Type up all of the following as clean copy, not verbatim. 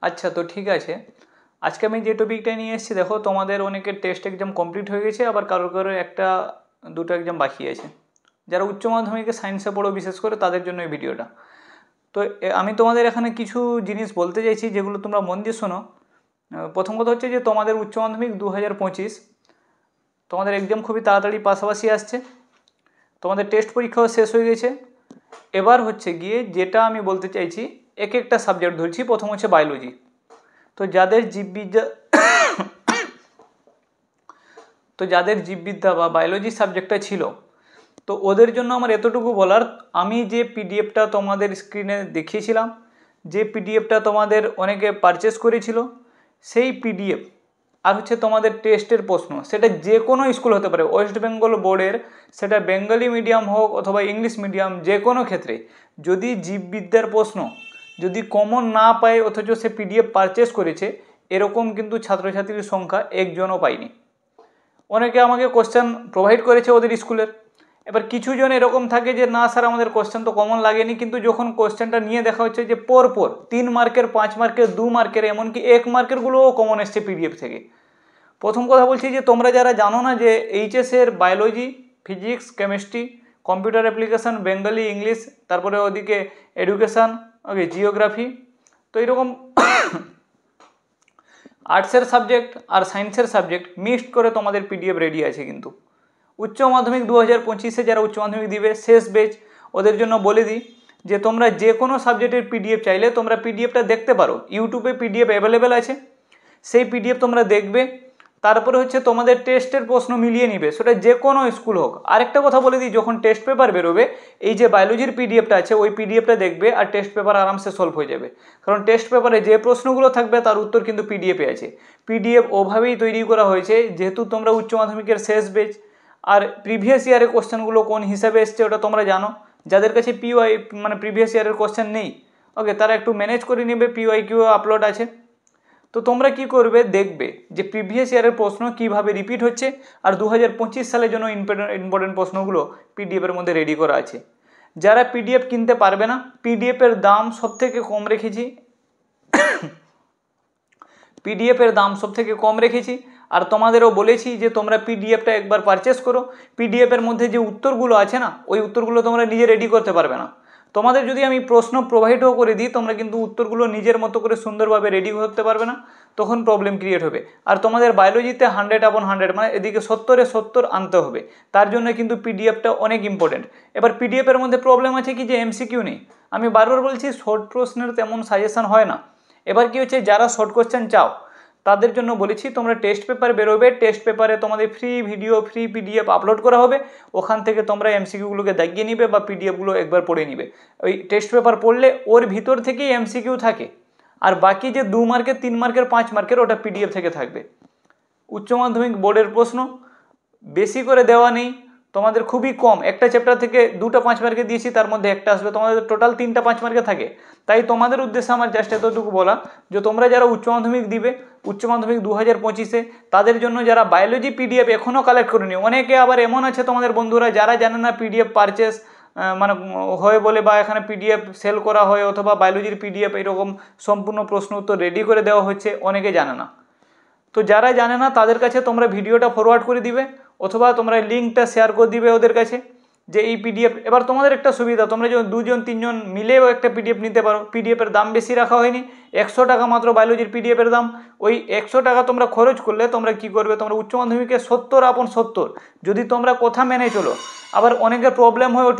আচ্ছা, তো ঠিক আছে। আজকে আমি যে টপিকটা নিয়ে এসেছি, দেখো তোমাদের অনেকের টেস্ট এক্সাম কমপ্লিট হয়ে গেছে, আবার কারোর কারোর একটা দুটো এক্সাম বাকি আছে। যারা উচ্চ মাধ্যমিকে সায়েন্সে পড়ো বিশেষ করে তাদের জন্য এই ভিডিওটা। তো আমি তোমাদের এখানে কিছু জিনিস বলতে চাইছি যেগুলো তোমরা মন দিয়ে শোনো। প্রথম কথা হচ্ছে যে তোমাদের উচ্চ মাধ্যমিক 2025 তোমাদের এক্সাম খুবই তাড়াতাড়ি পাশাপাশি আসছে। তোমাদের টেস্ট পরীক্ষাও শেষ হয়ে গেছে। এবার হচ্ছে গিয়ে যেটা আমি বলতে চাইছি, এক একটা সাবজেক্ট ধরছি। প্রথম হচ্ছে বায়োলজি। তো যাদের জীববিদ্যা বা বায়োলজি সাবজেক্টটা ছিল, তো ওদের জন্য আমার এতটুকু বলার, আমি যে পিডিএফটা তোমাদের স্ক্রিনে দেখিয়েছিলাম, যে পিডিএফটা তোমাদের অনেকে পারচেস করেছিল, সেই পিডিএফ আর হচ্ছে তোমাদের টেস্টের প্রশ্ন, সেটা যে কোনো স্কুল হতে পারে, ওয়েস্ট বেঙ্গল বোর্ডের, সেটা বেঙ্গলি মিডিয়াম হোক অথবা ইংলিশ মিডিয়াম, যে কোনো ক্ষেত্রে যদি জীববিদ্যার প্রশ্ন যদি কমন না পায় অথচ সে পিডিএফ পারচেস করেছে, এরকম কিন্তু ছাত্রছাত্রীর সংখ্যা একজনও পায়নি। অনেকে আমাকে কোশ্চেন প্রোভাইড করেছে ওদের স্কুলের। এবার কিছু জন এরকম থাকে যে না স্যার, আমাদের কোশ্চেন তো কমন লাগেনি, কিন্তু যখন কোশ্চেনটা নিয়ে দেখা হচ্ছে যে পরপর 3 মার্কের, 5 মার্কের, 2 মার্কের, এমনকি 1 মার্কেরগুলোও কমন এসছে পিডিএফ থেকে। প্রথম কথা বলছি যে তোমরা যারা জানো না যে এইচএসের biology, physics, chemistry, computer application, Bengali, English, তারপরে ওদিকে এডুকেশান, ওকে, জিওগ্রাফি, তো এরকম আর্টসের সাবজেক্ট আর সায়েন্সের সাবজেক্ট মিক্সড করে তোমাদের পিডিএফ রেডি আছে। কিন্তু উচ্চ মাধ্যমিক 2025-এ যারা উচ্চ মাধ্যমিক দিবে শেষ বেচ, ওদের জন্য বলে দিই যে তোমরা যে কোনো সাবজেক্টের পিডিএফ চাইলে তোমরা পিডিএফটা দেখতে পারো। ইউটিউবে পিডিএফ অ্যাভেলেবেল আছে, সেই পিডিএফ তোমরা দেখবে। তারপরে হচ্ছে তোমাদের টেস্টের প্রশ্ন মিলিয়ে নিবে, সেটা যে কোনো স্কুল হোক। আরেকটা কথা বলে দিই, যখন টেস্ট পেপার বেরোবে, এই যে বায়োলজির পিডিএফটা আছে ওই পিডিএফটা দেখবে, আর টেস্ট পেপার আরামসে সলভ হয়ে যাবে। কারণ টেস্ট পেপারে যে প্রশ্নগুলো থাকবে তার উত্তর কিন্তু পিডিএফে আছে। পিডিএফ ওভাবেই তৈরি করা হয়েছে, যেহেতু তোমরা উচ্চ মাধ্যমিকের শেষ বেচ, আর প্রিভিয়াস ইয়ারের কোশ্চেনগুলো কোন হিসাবে এসছে ওটা তোমরা জানো। যাদের কাছে পিওয়াই মানে প্রিভিয়াস ইয়ারের কোশ্চেন নেই, ওকে, তারা একটু ম্যানেজ করে নেবে, পিওয়াই কিউ আপলোড আছে। তো তোমরা কি করবে, দেখবে যে প্রিভিয়াস ইয়ারের প্রশ্ন কিভাবে রিপিট হচ্ছে, আর 2025 সালের জন্য ইম্পর্টেন্ট প্রশ্নগুলো পিডিএফের মধ্যে রেডি করা আছে। যারা পিডিএফ কিনতে পারবে না, পিডিএফের দাম সবথেকে কম রেখেছি, আর তোমাদেরও বলেছি যে তোমরা পিডিএফটা একবার পারচেস করো। পিডিএফের মধ্যে যে উত্তরগুলো আছে না, ওই উত্তরগুলো তোমরা নিজে রেডি করতে পারবে না। তোমাদের যদি আমি প্রশ্ন প্রোভাইডও করে দিই, তোমরা কিন্তু উত্তরগুলো নিজের মতো করে সুন্দরভাবে রেডি করতে পারবে না, তখন প্রবলেম ক্রিয়েট হবে। আর তোমাদের বায়োলজিতে 100/100, মানে এদিকে 70-এ 70 আনতে হবে। তার জন্য কিন্তু পিডিএফটা অনেক ইম্পর্টেন্ট। এবার পিডিএফের মধ্যে প্রবলেম আছে কি, যে এমসিকিউ নেই। আমি বারবার বলছি, শর্ট প্রশ্নের তেমন সাজেশন হয় না। এবার কি হচ্ছে, যারা শর্ট কোশ্চেন চাও তাদের জন্য বলেছি, তোমরা টেস্ট পেপার বেরোবে, টেস্ট পেপারে তোমাদের free video, free PDF upload করা হবে। ওখান থেকে তোমরা এমসিকিউগুলোকে দাগিয়ে নিবে বা পিডিএফগুলো একবার পড়ে নিবে। ওই টেস্ট পেপার পড়লে ওর ভিতর থেকেই এমসিকিউ থাকে, আর বাকি যে 2 মার্কের, 3 মার্কের, 5 মার্কের, ওটা পিডিএফ থেকে থাকবে। উচ্চ মাধ্যমিক বোর্ডের প্রশ্ন বেশি করে দেওয়া নেই, তোমাদের খুবই কম। একটা চ্যাপ্টার থেকে 2টা 5 মার্কে দিয়েছি, তার মধ্যে একটা আসবে, তোমাদের টোটাল 3টা 5 মার্কে থাকে। তাই তোমাদের উদ্দেশ্যে আমার জাস্ট এতটুকু বলা, যে তোমরা যারা উচ্চ মাধ্যমিক দিবে, উচ্চ মাধ্যমিক 2025-এ, তাদের জন্য যারা বায়োলজি পিডিএফ এখনও কালেক্ট করেনি, অনেকে আবার এমন আছে তোমাদের বন্ধুরা যারা জানে না পিডিএফ পারচেস মানে হয় বলে, বা এখানে পিডিএফ সেল করা হয়, অথবা বায়োলজির পিডিএফ এরকম সম্পূর্ণ প্রশ্ন উত্তর রেডি করে দেওয়া হচ্ছে, অনেকে জানে না। তো যারা জানে না তাদের কাছে তোমরা ভিডিওটা ফরওয়ার্ড করে দিবে, অথবা তোমরা লিঙ্কটা শেয়ার করে দিবে ওদের কাছে, যে এই পিডিএফ। এবার তোমাদের একটা সুবিধা, তোমরা যখন 2-3 জন মিলেও একটা পিডিএফ নিতে পারো। পিডিএফের দাম বেশি রাখা হয়নি, 100 টাকা মাত্র বায়োলজির পিডিএফের দাম। ওই 100 টাকা তোমরা খরচ করলে তোমরা কি করবে, তোমরা উচ্চ মাধ্যমিকে 70/70 যদি তোমরা কথা মেনে চলো। আবার অনেকের প্রবলেম হয় ওই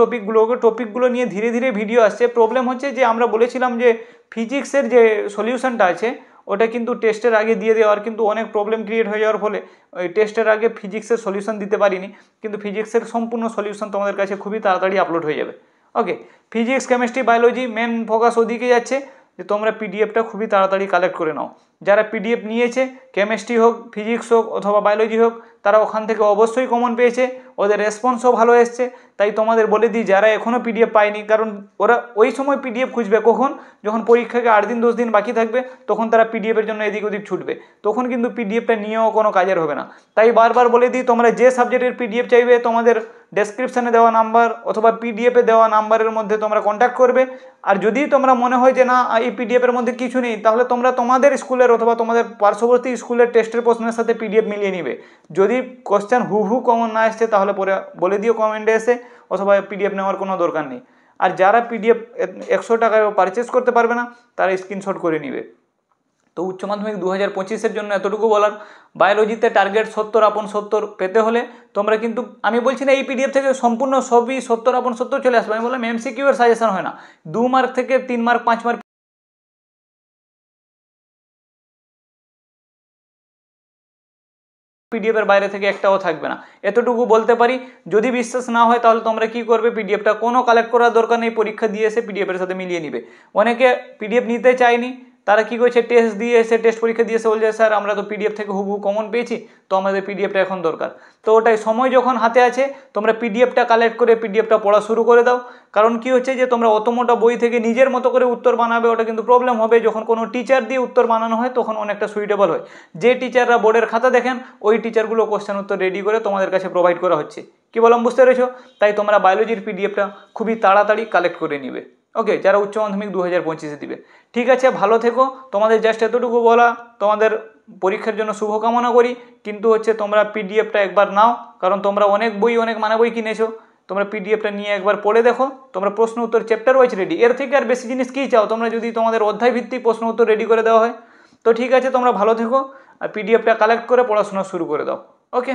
টপিকগুলো নিয়ে ধীরে ধীরে ভিডিও আসছে। প্রবলেম হচ্ছে যে আমরা বলেছিলাম যে ফিজিক্সের যে সলিউশনটা আছে ওটা কিন্তু টেস্টের আগে দিয়ে দেওয়ার, কিন্তু অনেক প্রবলেম ক্রিয়েট হয়ে যাওয়ার ফলে ওই টেস্টের আগে ফিজিক্সের সলিউশন দিতে পারিনি। কিন্তু ফিজিক্সের সম্পূর্ণ সলিউশন তোমাদের কাছে খুবই তাড়াতাড়ি আপলোড হয়ে যাবে। Okay, physics, chemistry, biology main focus ওদিকে যাচ্ছে, যে তোমরা পিডিএফটা খুবই তাড়াতাড়ি কালেক্ট করে নাও। যারা পিডিএফ নিয়েছে, কেমিস্ট্রি হোক, ফিজিক্স হোক অথবা বায়োলজি হোক, তারা ওখান থেকে অবশ্যই কমন পেয়েছে, ওদের রেসপন্সও ভালো এসছে। তাই তোমাদের বলে দিই, যারা এখনও পিডিএফ পায়নি, কারণ ওরা ওই সময় পিডিএফ খুঁজবে কখন, যখন পরীক্ষাকে 8-10 দিন বাকি থাকবে, তখন তারা পিডিএফের জন্য এদিক ওদিক ছুটবে, তখন কিন্তু পিডিএফটা নিয়েও কোনো কাজের হবে না। তাই বারবার বলে দিই, তোমরা যে সাবজেক্টের পিডিএফ চাইবে তোমাদের ডেসক্রিপশানে দেওয়া নাম্বার অথবা পিডিএফে দেওয়া নাম্বারের মধ্যে তোমরা কন্ট্যাক্ট করবে। আর যদি তোমরা মনে হয় যে না এই পিডিএফের মধ্যে কিছু নেই, তাহলে তোমরা তোমাদের স্কুলের অথবা তোমাদের পার্শ্ববর্তী স্কুলের টেস্টের প্রশ্নের সাথে পিডিএফ মিলিয়ে নিবে। যদি কোশ্চেন হু কমন না আসছে তাহলে পরে বলে দিও কমেন্টে এসে, অথবা পিডিএফ নেওয়ার কোনো দরকার নেই। আর যারা পিডিএফ 100 টাকায় পারচেস করতে পারবে না তারা স্ক্রিনশট করে নিবে। তো উচ্চ মাধ্যমিক 2025-এর জন্য এতটুকু বলার। বায়োলজিতে টার্গেট 70/70 পেতে হলে তোমরা কিন্তু, আমি বলছি না এই পিডিএফ থেকে সম্পূর্ণ সবই 70/70 চলে আসবে, আমি বললাম এমসিকিউ এর সাজেশন হয় না, 2 মার্ক থেকে 3 মার্ক 5 মার্ক পিডিএফ এর বাইরে থেকে একটাও থাকবে না, এতটুকু বলতে পারি। যদি বিশ্বাস না হয় তাহলে তোমরা কি করবে, পিডিএফটা কোনো কালেক্ট করার দরকার নেই, পরীক্ষা দিয়ে এসে পিডিএফ এর সাথে মিলিয়ে নিবে। অনেকে পিডিএফ নিতে চায়নি, তারা কি করছে, টেস্ট দিয়ে এসে টেস্ট পরীক্ষা দিয়ে এসে বলছে স্যার আমরা তো পিডিএফ থেকে হুবহু কমন পেয়েছি, তো আমাদের পিডিএফটা এখন দরকার। তো ওটাই, সময় যখন হাতে আছে তোমরা পিডিএফটা কালেক্ট করে পিডিএফটা পড়া শুরু করে দাও। কারণ কি হচ্ছে যে তোমরা অত মোটা বই থেকে নিজের মতো করে উত্তর বানাবে, ওটা কিন্তু প্রবলেম হবে। যখন কোনো টিচার দিয়ে উত্তর বানানো হয় তখন অনেকটা সুইটেবল হয়। যে টিচাররা বোর্ডের খাতা দেখেন ওই টিচারগুলো কোশ্চেন উত্তর রেডি করে তোমাদের কাছে প্রোভাইড করা হচ্ছে। কি বললাম বুঝতে পেরেছো? তাই তোমরা বায়োলজির পিডিএফটা খুবই তাড়াতাড়ি কালেক্ট করে নিবে। ওকে, যারা উচ্চ মাধ্যমিক 2025-এ দিবে। ঠিক আছে, ভালো থেকো। তোমাদের জাস্ট এতটুকু বলা, তোমাদের পরীক্ষার জন্য শুভকামনা করি। কিন্তু হচ্ছে তোমরা পিডিএফটা একবার নাও, কারণ তোমরা অনেক বই অনেক মানা বই কিনেছো, তোমরা পিডিএফটা নিয়ে একবার পড়ে দেখো। তোমরা প্রশ্ন উত্তর চ্যাপ্টার ওয়াইজ রেডি, এর থেকে আর বেশি জিনিস কী চাও তোমরা, যদি তোমাদের অধ্যায় ভিত্তিক প্রশ্ন উত্তর রেডি করে দেওয়া হয়। তো ঠিক আছে, তোমরা ভালো থেকো আর পিডিএফটা কালেক্ট করে পড়াশোনা শুরু করে দাও। ওকে।